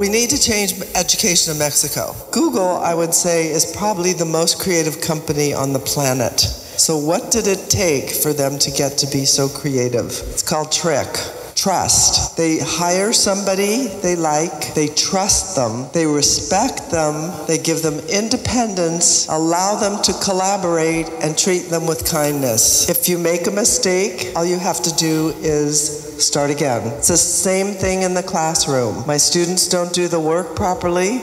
We need to change education in Mexico. Google, I would say, is probably the most creative company on the planet. So what did it take for them to get to be so creative? It's called trick. Trust. They hire somebody they like, they trust them, they respect them, they give them independence, allow them to collaborate, and treat them with kindness. If you make a mistake, all you have to do is start again. It's the same thing in the classroom. My students don't do the work properly,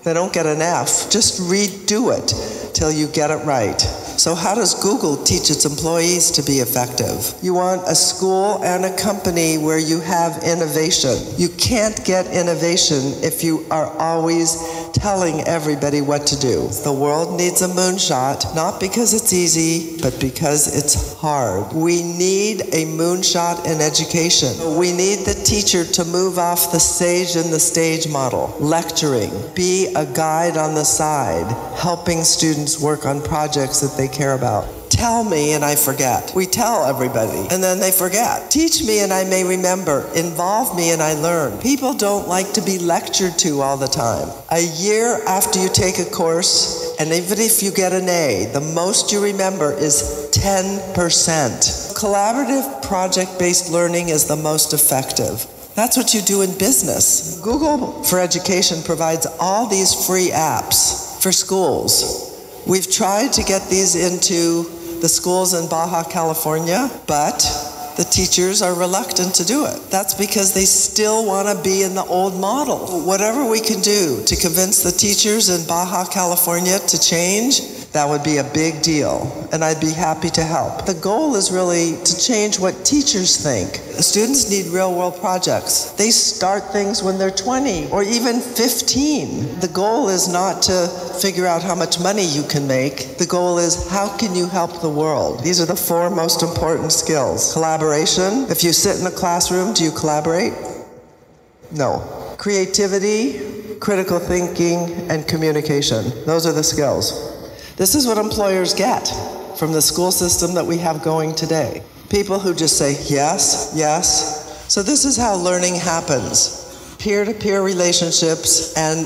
they don't get an F. Just redo it till you get it right. So how does Google teach its employees to be effective? You want a school and a company where you have innovation. You can't get innovation if you are always telling everybody what to do. The world needs a moonshot, not because it's easy, but because it's hard. We need a moonshot in education. We need the teacher to move off the sage and the stage model, lecturing, be a guide on the side, helping students work on projects that they care about. Tell me and I forget. We tell everybody and then they forget. Teach me and I may remember. Involve me and I learn. People don't like to be lectured to all the time. A year after you take a course, and even if you get an A, the most you remember is 10%. Collaborative project-based learning is the most effective. That's what you do in business. Google for Education provides all these free apps for schools. We've tried to get these into the schools in Baja California, but the teachers are reluctant to do it. That's because they still want to be in the old model. Whatever we can do to convince the teachers in Baja California to change, that would be a big deal, and I'd be happy to help. The goal is really to change what teachers think. Students need real-world projects. They start things when they're 20 or even 15. The goal is not to figure out how much money you can make. The goal is how can you help the world? These are the 4 most important skills. Collaboration. If you sit in a classroom, do you collaborate? No. Creativity, critical thinking, and communication. Those are the skills. This is what employers get from the school system that we have going today. People who just say yes, yes. So this is how learning happens. Peer-to-peer relationships and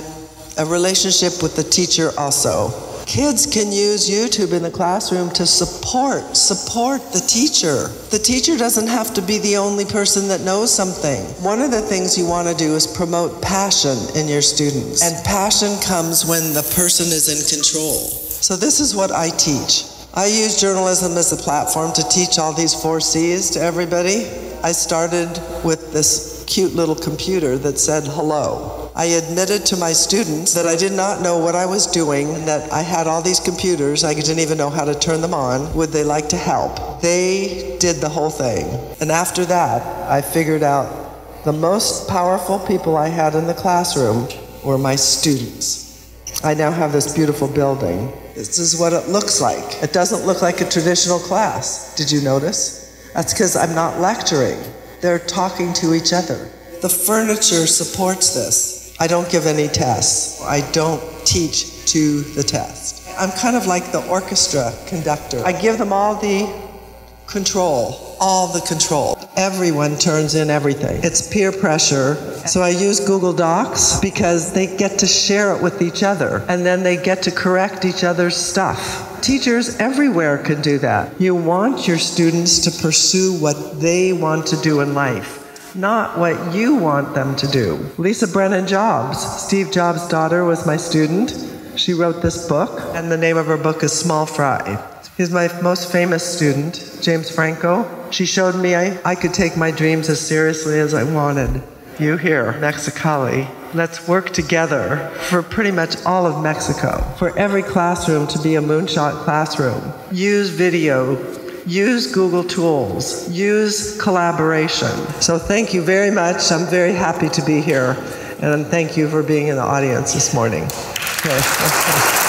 a relationship with the teacher also. Kids can use YouTube in the classroom to support the teacher. The teacher doesn't have to be the only person that knows something. One of the things you want to do is promote passion in your students. And passion comes when the person is in control. So this is what I teach. I use journalism as a platform to teach all these 4 C's to everybody. I started with this cute little computer that said hello. I admitted to my students that I did not know what I was doing, and that I had all these computers, I didn't even know how to turn them on. Would they like to help? They did the whole thing. And after that, I figured out the most powerful people I had in the classroom were my students. I now have this beautiful building. This is what it looks like. It doesn't look like a traditional class. Did you notice? That's because I'm not lecturing. They're talking to each other. The furniture supports this. I don't give any tests. I don't teach to the test. I'm kind of like the orchestra conductor. I give them all the control. Everyone turns in everything. It's peer pressure. So I use Google Docs because they get to share it with each other, and then they get to correct each other's stuff. Teachers everywhere can do that. You want your students to pursue what they want to do in life, not what you want them to do. Lisa Brennan Jobs, Steve Jobs' daughter, was my student. She wrote this book, and the name of her book is Small Fry. He's my most famous student, James Franco. She showed me I could take my dreams as seriously as I wanted. You here, Mexicali, let's work together for pretty much all of Mexico, for every classroom to be a moonshot classroom. Use video, use Google tools, use collaboration. So thank you very much. I'm very happy to be here, and thank you for being in the audience this morning. Okay.